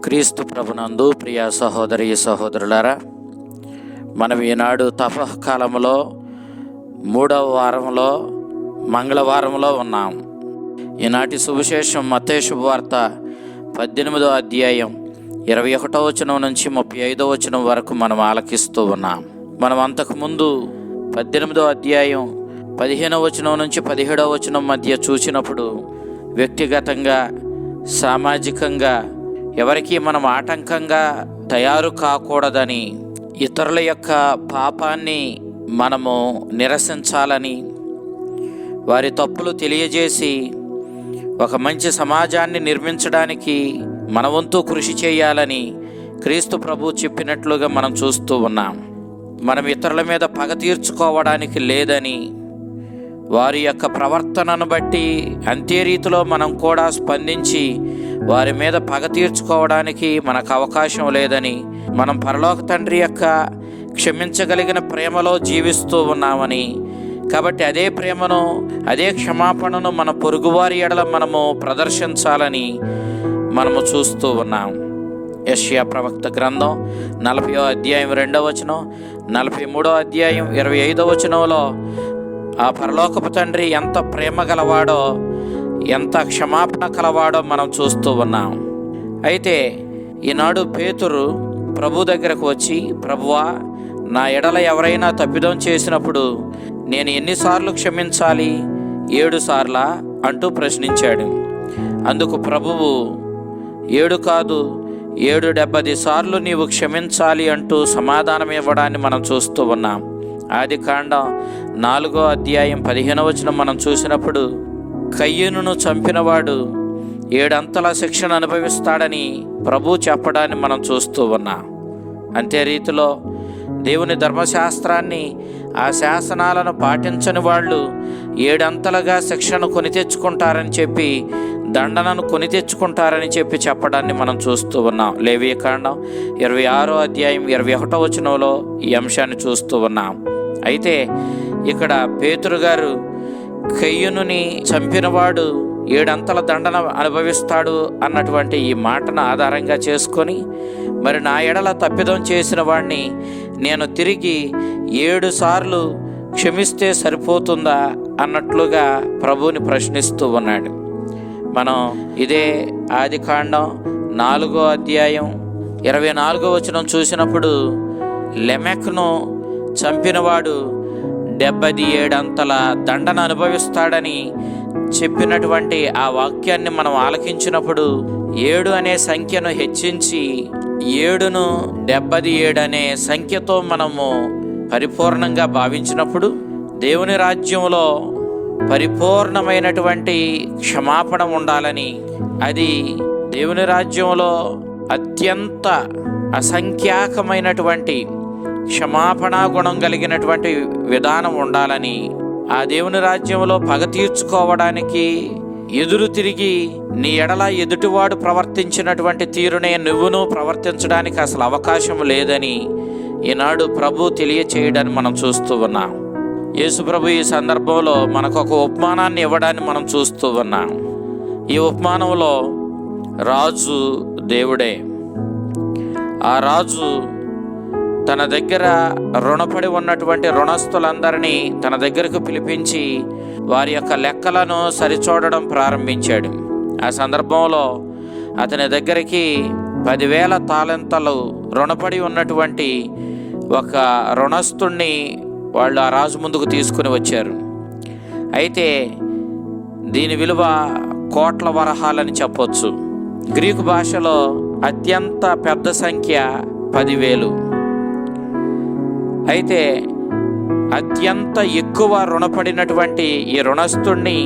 క్రీస్తు ప్రభునందు ప్రియ సహోదరి సహోదరులారా, మనం ఈనాడు తపకాలంలో 3వ వారంలో మంగళవారంలో ఉన్నాం. ఈనాటి సువిశేషం మత్తయి శుభవార్త 18వ అధ్యాయం 21వ వచనం నుంచి 35వ వచనం వరకు మనం ఆలకిస్తూ ఉన్నాం. మనం అంతకుముందు 18వ అధ్యాయం 15వ వచనం నుంచి 17వ వచనం మధ్య చూసినప్పుడు వ్యక్తిగతంగా, సామాజికంగా ఎవరికి మనం ఆటంకంగా తయారు కాకూడదని, ఇతరుల యొక్క పాపాన్ని మనము నిరసించాలని, వారి తప్పులు తెలియజేసి ఒక మంచి సమాజాన్ని నిర్మించడానికి మన వంతు కృషి చేయాలని క్రీస్తు ప్రభు చెప్పినట్లుగా మనం చూస్తూ ఉన్నాం. మనం ఇతరుల మీద పగ తీర్చుకోవడానికి లేదని, వారి యొక్క ప్రవర్తనను బట్టి అంతే రీతిలో మనం కూడా స్పందించి వారి మీద పగ తీర్చుకోవడానికి మనకు అవకాశం లేదని, మనం పరలోక తండ్రి యొక్క క్షమించగలిగిన ప్రేమలో జీవిస్తూ ఉన్నామని, కాబట్టి అదే ప్రేమను, అదే క్షమాపణను మన పొరుగువారి ఎడల మనము ప్రదర్శించాలని మనము చూస్తూ ఉన్నాం. యెషయా ప్రవక్త గ్రంథం 40వ అధ్యాయం 2వ వచనం, 43వ అధ్యాయం 25వ వచనంలో ఆ పరలోకపు తండ్రి ఎంత ప్రేమ గలవాడో, ఎంత క్షమాపణ కలవాడో మనం చూస్తూ ఉన్నాం. అయితే ఈనాడు పేతురు ప్రభు దగ్గరకు వచ్చి, ప్రభువా, నా ఎడల ఎవరైనా తప్పిదం చేసినప్పుడు నేను ఎన్నిసార్లు క్షమించాలి? 7 సార్లా అంటూ ప్రశ్నించాడు. అందుకు ప్రభువు 7 కాదు 770 సార్లు నీవు క్షమించాలి అంటూ సమాధానం ఇవ్వడాన్ని మనం చూస్తూ ఉన్నాం. ఆదికాండం 4వ అధ్యాయం 15వ వచనం మనం చూసినప్పుడు కయ్యూనును చంపినవాడు 7 అంతల శిక్షను అనుభవిస్తాడని ప్రభు చెప్పడాన్ని మనం చూస్తూ ఉన్నాం. అంతే రీతిలో దేవుని ధర్మశాస్త్రాన్ని, ఆ శాసనాలను పాటించని వాళ్ళు 7 అంతలుగా శిక్షను కొని తెచ్చుకుంటారని చెప్పి, దండనను కొని తెచ్చుకుంటారని చెప్పడాన్ని మనం చూస్తూ ఉన్నాం. లేవియకాండం 26వ అధ్యాయం 21వ వచనంలో ఈ అంశాన్ని చూస్తూ ఉన్నాం. అయితే ఇక్కడ పేతురు గారు కయ్యూనుని చంపినవాడు 7 అంతల దండన అనుభవిస్తాడు అన్నటువంటి ఈ మాటను ఆధారంగా చేసుకొని, మరి నా ఎడల తప్పిదం చేసిన వాడిని నేను తిరిగి 7 సార్లు క్షమిస్తే సరిపోతుందా అన్నట్లుగా ప్రభువుని ప్రశ్నిస్తూ ఉన్నాడు. మనం ఇదే ఆదికాండం 4వ అధ్యాయం 24వ వచనం చూసినప్పుడు లెమెక్ను చంపినవాడు 77 అంతల దండన అనుభవిస్తాడని చెప్పినటువంటి ఆ వాక్యాన్ని మనం ఆలకించినప్పుడు 7 అనే సంఖ్యను హెచ్చించి 7ను 77 అనే సంఖ్యతో మనము పరిపూర్ణంగా భావించినప్పుడు దేవుని రాజ్యంలో పరిపూర్ణమైనటువంటి క్షమాపణ ఉండాలని, అది దేవుని రాజ్యంలో అత్యంత అసంఖ్యాకమైనటువంటి క్షమాపణ గుణం కలిగినటువంటి విధానం ఉండాలని, ఆ దేవుని రాజ్యంలో పగ తీర్చుకోవడానికి, ఎదురు తిరిగి నీ ఎడల ఎదుటివాడు ప్రవర్తించినటువంటి తీరునే నువ్వును ప్రవర్తించడానికి అసలు అవకాశం లేదని ఈనాడు ప్రభు తెలియచేయడాన్ని మనం చూస్తూ ఉన్నాం. యేసు ప్రభు ఈ సందర్భంలో మనకు ఒక ఉపమానాన్ని ఇవ్వడాన్ని మనం చూస్తూ ఉన్నాం. ఈ ఉపమానంలో రాజు దేవుడే. ఆ రాజు తన దగ్గర రుణపడి ఉన్నటువంటి రుణస్తులందరినీ తన దగ్గరకు పిలిపించి వారి యొక్క లెక్కలను సరిచూడడం ప్రారంభించాడు. ఆ సందర్భంలో అతని దగ్గరికి 10,000 తాలెంతలు రుణపడి ఉన్నటువంటి ఒక రుణస్తుణ్ణి వాళ్ళు ఆ రాజు ముందుకు తీసుకుని వచ్చారు. అయితే దీని విలువ కోట్ల వరహాలని చెప్పొచ్చు. గ్రీకు భాషలో అత్యంత పెద్ద సంఖ్య 10,000. అయితే అత్యంత ఎక్కువ రుణపడినటువంటి ఈ రుణస్తుణ్ణి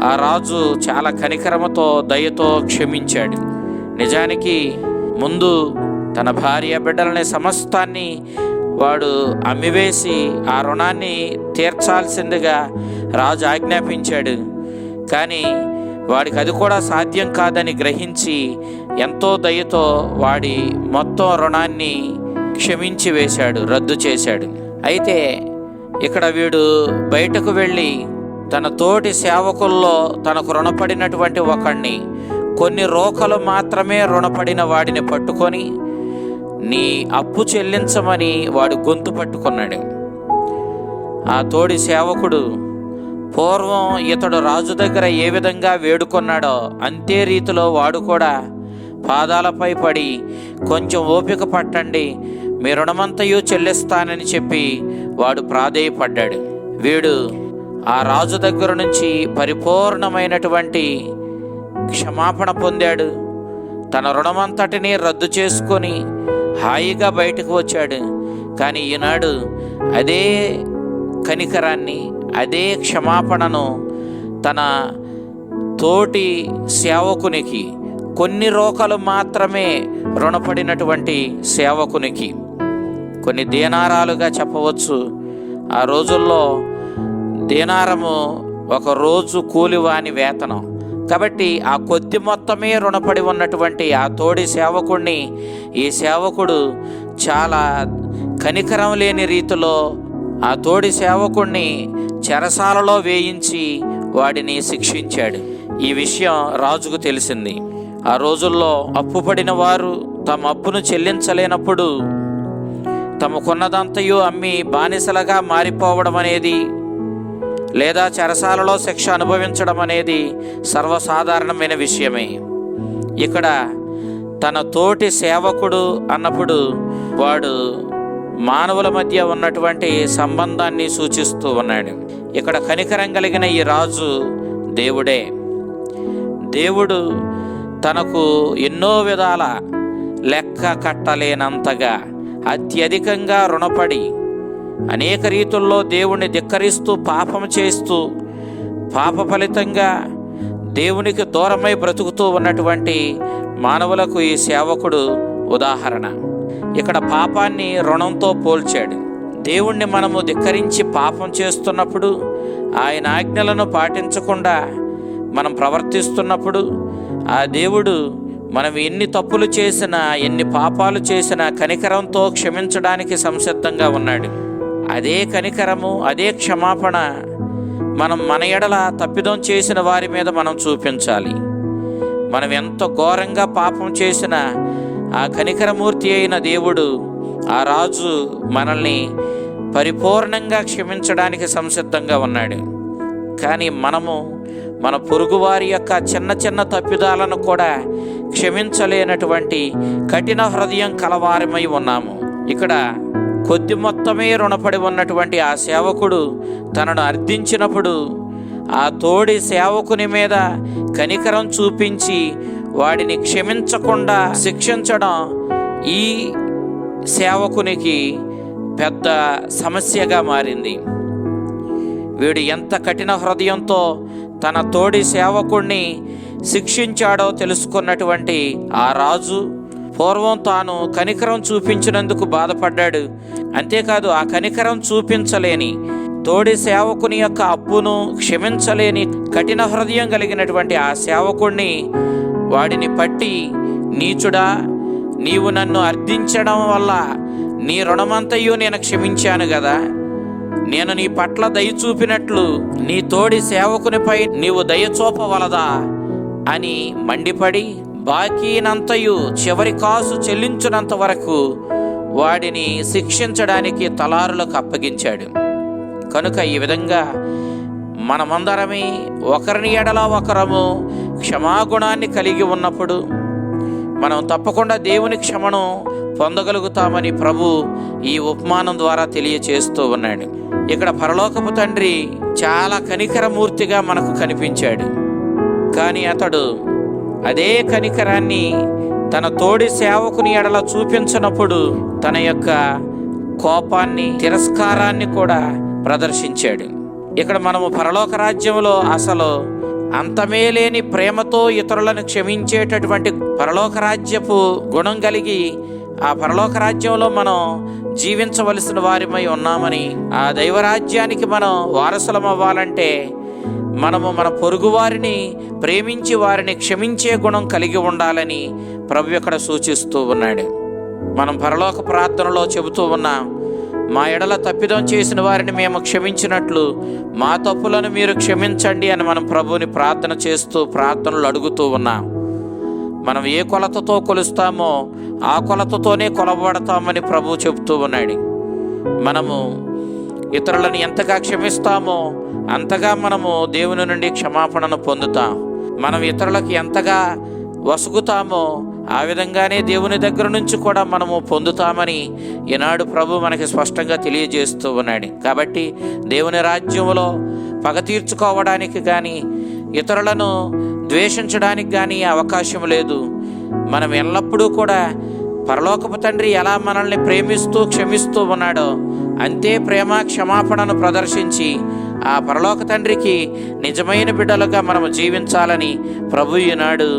ఆ రాజు చాలా కనికరమతో, దయతో క్షమించాడు. నిజానికి ముందు తన భార్య బిడ్డలని సమస్తాన్ని వాడు అమ్మివేసి ఆ రుణాన్ని తీర్చాల్సిందిగా రాజు ఆజ్ఞాపించాడు. కానీ వాడికి అది కూడా సాధ్యం కాదని గ్రహించి ఎంతో దయతో వాడి మొత్తం రుణాన్ని క్షమించి వేశాడు, రద్దు చేశాడు. అయితే ఇక్కడ వీడు బయటకు వెళ్ళి తన తోటి సేవకుల్లో తనకు రుణపడినటువంటి ఒకణ్ణి కొన్ని రోకలు మాత్రమే రుణపడిన వాడిని పట్టుకొని నీ అప్పు చెల్లించమని వాడు గొంతు పట్టుకున్నాడు. ఆ తోడి సేవకుడు పూర్వం ఇతడు రాజు దగ్గర ఏ విధంగా వేడుకొన్నాడో అంతే రీతిలో వాడు కూడా పాదాలపై పడి, కొంచెం ఓపిక పట్టండి, మీ రుణమంతయు చెల్లిస్తానని చెప్పి వాడు ప్రాధేయపడ్డాడు. వీడు ఆ రాజు దగ్గర నుంచి పరిపూర్ణమైనటువంటి క్షమాపణ పొందాడు. తన రుణమంతటిని రద్దు చేసుకొని హాయిగా బయటకు వచ్చాడు. కానీ ఈనాడు అదే కనికరాన్ని, అదే క్షమాపణను తన తోటి సేవకునికి, కొన్ని రోకలు మాత్రమే రుణపడినటువంటి సేవకునికి, కొన్ని దీనారాలుగా చెప్పవచ్చు. ఆ రోజుల్లో దీనారము ఒక రోజు కూలివాని వేతనం. కాబట్టి ఆ కొద్ది మొత్తమే రుణపడి ఉన్నటువంటి ఆ తోడి సేవకుడిని ఈ సేవకుడు చాలా కనికరం లేని రీతిలో ఆ తోడి సేవకుడిని చెరసాలలో వేయించి వాడిని శిక్షించాడు. ఈ విషయం రాజుకు తెలిసింది. ఆ రోజుల్లో అప్పుపడిన వారు తమ అప్పును చెల్లించలేనప్పుడు తమకున్నదంతయు అమ్మి బానిసలుగా మారిపోవడం అనేది, లేదా చెరసాలలో శిక్ష అనుభవించడం అనేది సర్వసాధారణమైన విషయమే. ఇక్కడ తన తోటి సేవకుడు అన్నప్పుడు వాడు మానవుల మధ్య ఉన్నటువంటి సంబంధాన్ని సూచిస్తూ ఉన్నాడు. ఇక్కడ కనికరం కలిగిన ఈ రాజు దేవుడే. దేవుడు తనకు ఎన్నో విధాల లెక్క కట్టలేనంతగా అత్యధికంగా రుణపడి అనేక రీతుల్లో దేవుణ్ణి ధిక్కరిస్తూ పాపం చేస్తూ పాప ఫలితంగా దేవునికి దూరమై బ్రతుకుతూ ఉన్నటువంటి మానవులకు ఈ సేవకుడు ఉదాహరణ. ఇక్కడ పాపాన్ని రుణంతో పోల్చాడు. దేవుణ్ణి మనము ధిక్కరించి పాపం చేస్తున్నప్పుడు, ఆయన ఆజ్ఞలను పాటించకుండా మనం ప్రవర్తిస్తున్నప్పుడు, ఆ దేవుడు మనం ఎన్ని తప్పులు చేసినా, ఎన్ని పాపాలు చేసినా కనికరంతో క్షమించడానికి సంసిద్ధంగా ఉన్నాడు. అదే కనికరము, అదే క్షమాపణ మనం మన ఎడల తప్పిదం చేసిన వారి మీద మనం చూపించాలి. మనం ఎంత ఘోరంగా పాపం చేసినా ఆ కనికరమూర్తి అయిన దేవుడు, ఆ రాజు మనల్ని పరిపూర్ణంగా క్షమించడానికి సంసిద్ధంగా ఉన్నాడు. కానీ మనము మన పొరుగువారి యొక్క చిన్న చిన్న తప్పిదాలను కూడా క్షమించలేనటువంటి కఠిన హృదయం కలవారమై ఉన్నాము. ఇక్కడ కొద్ది మొత్తమే రుణపడి ఉన్నటువంటి ఆ సేవకుడు తనను అర్థించినప్పుడు ఆ తోడి సేవకుని మీద కనికరం చూపించి వాడిని క్షమించకుండా శిక్షించడం ఈ సేవకునికి పెద్ద సమస్యగా మారింది. వీడు ఎంత కఠిన హృదయంతో తన తోడి సేవకుడిని శిక్షించాడో తెలుసుకున్నటువంటి ఆ రాజు పూర్వం తాను కనికరం చూపించినందుకు బాధపడ్డాడు. అంతేకాదు ఆ కనికరం చూపించలేని తోడి సేవకుని యొక్క అప్పును క్షమించలేని కఠిన హృదయం కలిగినటువంటి ఆ సేవకుడిని వాడిని పట్టి, నీచుడా, నీవు నన్ను అర్థించడం వల్ల నీ రుణమంతయు నేను క్షమించాను కదా, నేను నీ పట్ల దయ చూపినట్లు నీ తోడి సేవకునిపై నీవు దయ చూపవలదా అని మండిపడి బాకీనంతయు చివరి కాసు చెల్లించినంత వరకు వాడిని శిక్షించడానికి తలారులకు అప్పగించాడు. కనుక ఈ విధంగా మనమందరమే ఒకరిని ఎడల ఒకరము క్షమాగుణాన్ని కలిగి ఉన్నప్పుడు మనం తప్పకుండా దేవుని క్షమను పొందగలుగుతామని ప్రభు ఈ ఉపమానం ద్వారా తెలియచేస్తూ ఉన్నాడు. ఇక్కడ పరలోకపు తండ్రి చాలా కనికరమూర్తిగా మనకు కనిపించాడు. కానీ అతడు అదే కనికరాన్ని తన తోడి సేవకుని ఎడల చూపించినప్పుడు తన యొక్క కోపాన్ని, తిరస్కారాన్ని కూడా ప్రదర్శించాడు. ఇక్కడ మనము పరలోక రాజ్యంలో అసలు అంతమే లేని ప్రేమతో ఇతరులను క్షమించేటటువంటి పరలోక రాజ్యపు గుణం కలిగి ఆ పరలోక రాజ్యంలో మనం జీవించవలసిన వారిమై ఉన్నామని, ఆ దైవరాజ్యానికి మనం వారసులం అవ్వాలంటే మనము మన పొరుగు వారిని ప్రేమించి వారిని క్షమించే గుణం కలిగి ఉండాలని ప్రభు ఇక్కడ సూచిస్తూ ఉన్నాడు. మనం పరలోక ప్రార్థనలో చెబుతూ ఉన్నాం, మా ఎడల తప్పిదం చేసిన వారిని మేము క్షమించినట్లు మా తప్పులను మీరు క్షమించండి అని మనం ప్రభువుని ప్రార్థన చేస్తూ ప్రార్థనలు అడుగుతూ ఉన్నాం. మనం ఏ కొలతతో కొలుస్తామో ఆ కొలతతోనే కొలబడతామని ప్రభువు చెబుతూ ఉన్నాడు. మనము ఇతరులను ఎంతగా క్షమిస్తామో అంతగా మనము దేవుని నుండి క్షమాపణను పొందుతాం. మనం ఇతరులకు ఎంతగా వసుగుతామో ఆ విధంగానే దేవుని దగ్గర నుంచి కూడా మనము పొందుతామని ఈనాడు ప్రభు మనకి స్పష్టంగా తెలియజేస్తూ ఉన్నాడు. కాబట్టి దేవుని రాజ్యంలో పగ తీర్చుకోవడానికి కానీ ఇతరులను ద్వేషించడానికి కానీ అవకాశం లేదు. మనం ఎల్లప్పుడూ కూడా పరలోకపు తండ్రి ఎలా మనల్ని ప్రేమిస్తూ క్షమిస్తూ ఉన్నాడో అంతే ప్రేమ క్షమాపణను ప్రదర్శించి ఆ పరలోక తండ్రికి నిజమైన బిడ్డలుగా మనము జీవించాలని ప్రభు ఈనాడు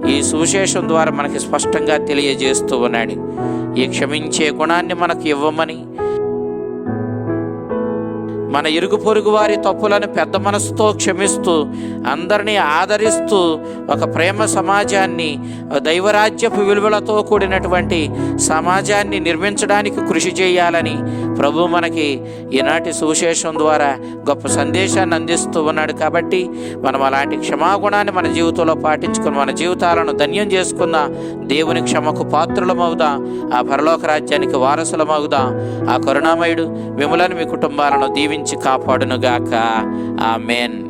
ఈ సువిశేషం ద్వారా మనకి స్పష్టంగా తెలియజేస్తూ ఉన్నాడు. ఈ క్షమించే గుణాన్ని మనకు ఇవ్వమని, మన ఇరుగు పొరుగు వారి తప్పులను పెద్ద మనసుతో క్షమిస్తూ అందరినీ ఆదరిస్తూ ఒక ప్రేమ సమాజాన్ని, దైవరాజ్యపు విలువలతో కూడినటువంటి సమాజాన్ని నిర్మించడానికి కృషి చేయాలని ప్రభు మనకి ఈనాటి సువిశేషం ద్వారా గొప్ప సందేశాన్ని అందిస్తూ ఉన్నాడు. కాబట్టి మనం అలాంటి క్షమాగుణాన్ని మన జీవితంలో పాటించుకుని మన జీవితాలను ధన్యం చేసుకున్న దేవుని క్షమకు పాత్రులమవుదాం. ఆ పరలోక రాజ్యానికి వారసులమవుదాం. ఆ కరుణామయుడు మిమ్మలను మీ కుటుంబాలను దీవించి కాపాడునుగాక. ఆమేన్.